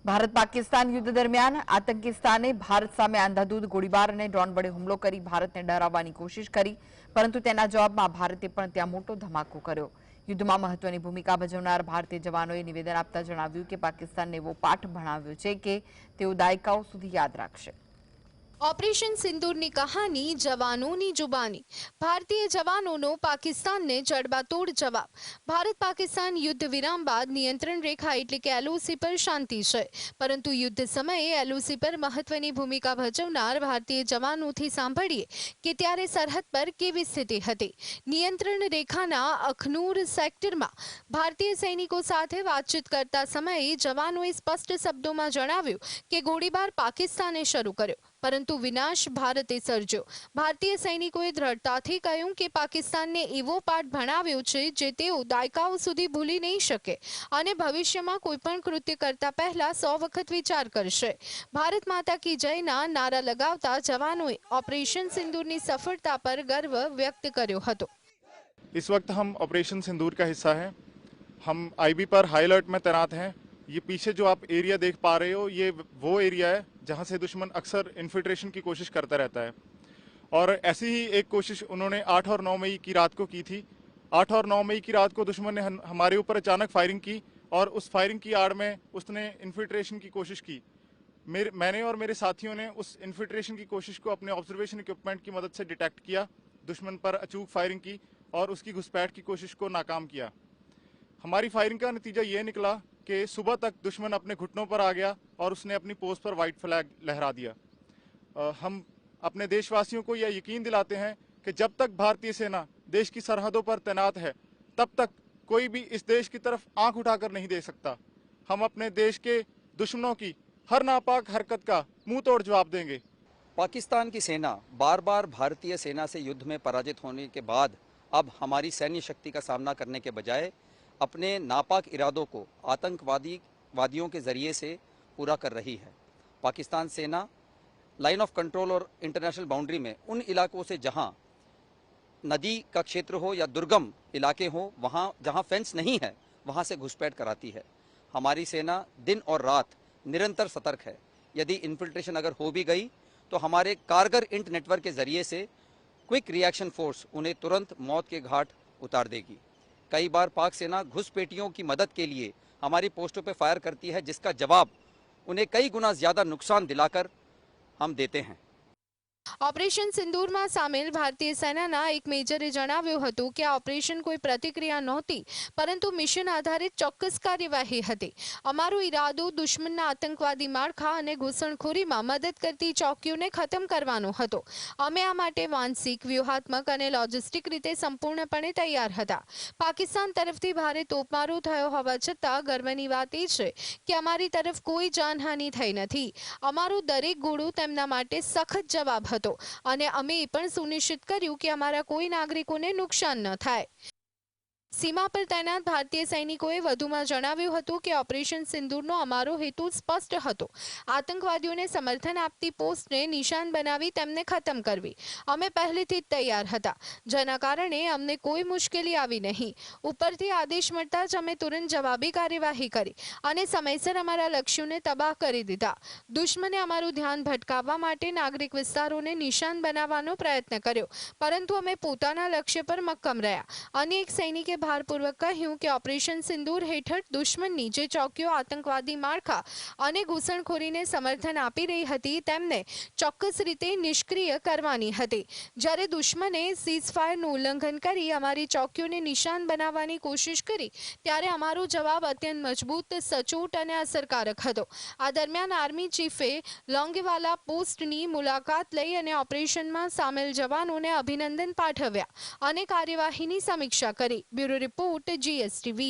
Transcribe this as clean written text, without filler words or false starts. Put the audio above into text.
ભારત પાકિસ્તાન યુદ્ધ દરમિયાન આતંકિસ્તાને ભારત સામે અંધાધૂંધ ગોળીબાર અને ડ્રોન વડે હુમલો કરી ભારતને ડરાવવાની કોશિશ કરી, પરંતુ તેના જવાબમાં ભારતે પણ ત્યાં મોટો ધમાકો કર્યો। યુદ્ધમાં મહત્વની ભૂમિકા ભજવનાર ભારતીય જવાનોએ નિવેદન આપતા જણાવ્યું કે પાકિસ્તાનને એવો પાઠ ભણાવ્યો છે કે તેઓ દાયકાઓ સુધી યાદ રાખશે। ऑपरेशन सिंदूर की कहानी जवानों की जुबानी। भारतीय जवानों नो पाकिस्तान ने जड़बातोड़ जवाब। भारत पाकिस्तान युद्ध विराम बाद नियंत्रण रेखा एटले के एलओसी पर शांति है, परंतु युद्ध समये एलओसी पर महत्वनी भूमिका भजवनार भारतीय जवानों थी सांभळीए के त्यारे सरहद पर केवी स्थिति हती। नियंत्रण रेखाना अखनूर सेक्टर में भारतीय सैनिकों साथे बातचीत करता समये जवानोए स्पष्ट शब्दों में जणाव्युं के गोळीबार पाकिस्ताने शरू कर्यो, परंतु विनाश भारते सर्ज्यो। भारतीय सैनिकोए दृढ़ताथी कह्युं के पाकिस्तानने एवो पाठ भणाव्यो छे जे तेओ दायकाओ सुधी भूली नहीं शके अने भविष्यमां कोईपण कृत्य करता पहला 100 वखत विचार करशे। भारत माता की जयना नारा लगावता जवानोए ऑपरेशन सिंदूरनी सफलता पर गर्व व्यक्त कर्यो हतो। इस वक्त हम ऑपरेशन सिंदूर का हिस्सा हैं। हम आईबी पर हाई अलर्ट में तैनात हैं। ये पीछे जो आप एरिया देख पा रहे हो, ये वो एरिया है जहां से दुश्मन अक्सर इन्फिल्ट्रेशन की कोशिश करता रहता है, और ऐसी ही एक कोशिश उन्होंने 8 और 9 मई की रात को की थी। 8 और 9 मई की रात को दुश्मन ने हमारे ऊपर अचानक फायरिंग की, और उस फायरिंग की आड़ में उसने इन्फिल्ट्रेशन की कोशिश की। मैंने और मेरे साथियों ने उस इन्फिल्ट्रेशन की कोशिश को अपने ऑब्जर्वेशन इक्विपमेंट की मदद से डिटेक्ट किया, दुश्मन पर अचूक फायरिंग की और उसकी घुसपैठ की कोशिश को नाकाम किया। हमारी फायरिंग का नतीजा ये निकला कि सुबह तक दुश्मन अपने घुटनों पर आ गया और उसने अपनी पोस्ट पर वाइट फ्लैग लहरा दिया। हम अपने देशवासियों को यह यकीन दिलाते हैं कि जब तक भारतीय सेना देश की सरहदों पर तैनात है, तब तक कोई भी इस देश की तरफ आंख उठाकर नहीं देख सकता। हम अपने देश के दुश्मनों की हर नापाक हरकत का मुंह तोड़ जवाब देंगे। पाकिस्तान की सेना बार बार भारतीय सेना से युद्ध में पराजित होने के बाद अब हमारी सैन्य शक्ति का सामना करने के बजाय अपने नापाक इरादों को आतंकवादियों के जरिए से पूरा कर रही है। पाकिस्तान सेना लाइन ऑफ कंट्रोल और इंटरनेशनल बाउंड्री में उन इलाकों से जहां नदी का क्षेत्र हो या दुर्गम इलाके हो, वहां जहां फेंस नहीं है, वहां से घुसपैठ कराती है। हमारी सेना दिन और रात निरंतर सतर्क है। यदि इन्फिल्ट्रेशन अगर हो भी गई तो हमारे कारगर इंट नेटवर्क के जरिए से क्विक रिएक्शन फोर्स उन्हें तुरंत मौत के घाट उतार देगी। कई बार पाक सेना घुसपैठियों की मदद के लिए हमारी पोस्टों पर फायर करती है, जिसका जवाब उन्हें कई गुना ज्यादा नुकसान दिलाकर हम देते हैं। ऑपरेशन सिंदूर में सामेल भारतीय सेना एक मेजरे जणाव्युं हतुं के आ ऑपरेशन कोई प्रतिक्रिया नहोती, परंतु मिशन आधारित चौक्कस कार्यवाही हती। अमारो इरादो दुश्मनना आतंकवादी माळखा अने घुसणखोरीमां मदद करती चौकीओने खत्म करवानो हतो। अमे आ माटे मानसिक, व्यूहात्मक अने लॉजिस्टिक रीते संपूर्णपणे तैयार हता। पाकिस्तान तरफथी भारे तोपमारो थयो होवा छतां गर्वनी वात ए छे के अमारी तरफ कोई जानहानि थई नथी। अमारो दरेक गोळो तेमना माटे सखत जवाब हतो અને અમે એ પણ સુનિશ્ચિત કર્યું કે અમારા કોઈ નાગરિકોને નુકસાન ન થાય। सीमा पर तैनात भारतीय सैनिकोए વધુમાં જણાવ્યું હતું કે ઓપરેશન સિંદૂરનો અમારો હેતુ સ્પષ્ટ હતો, આતંકવાદીઓને સમર્થન આપતી પોસ્ટને નિશાન બનાવી તેમને ખતમ કરવી। અમે પહેલેથી જ તૈયાર હતા, જેના કારણે અમને કોઈ મુશ્કેલી આવી નહીં। ઉપરથી આદેશ મળતા જ અમે તુરંત જવાબી કાર્યવાહી કરી અને સમયસર અમારા લક્ષ્યોને તબાહ કરી દીધા। દુશ્મને અમારું ધ્યાન ભટકાવવા માટે નાગરિક વિસ્તારોને નિશાન બનાવવાનો પ્રયત્ન કર્યો, પરંતુ અમે પોતાના લક્ષ્ય પર મક્કમ રહ્યા। અનેક સૈનિકે ભારપૂર્વક કહ્યું કે ઓપરેશન સિંદૂર હેઠળ દુશ્મનની જે ચોકીઓ આતંકવાદી માળખા અને ઘૂસણખોરીને સમર્થન આપી રહી હતી તેમને ચોક્કસ રીતે નિષ્ક્રિય કરવાની હતી। જ્યારે દુશ્મને સીઝફાયરનું ઉલ્લંઘન કરી અમારી ચોકીઓને નિશાન બનાવવાની કોશિશ કરી, ત્યારે અમારો જવાબ અત્યંત મજબૂત, સચોટ અને અસરકારક હતો। આ દરમિયાન આર્મી ચીફે લોંગેવાલા પોસ્ટની મુલાકાત લઈ અને ઓપરેશનમાં સામેલ જવાનોને અભિનંદન પાઠવ્યા અને કાર્યવાહીની સમીક્ષા કરી। Bureau report GSTV।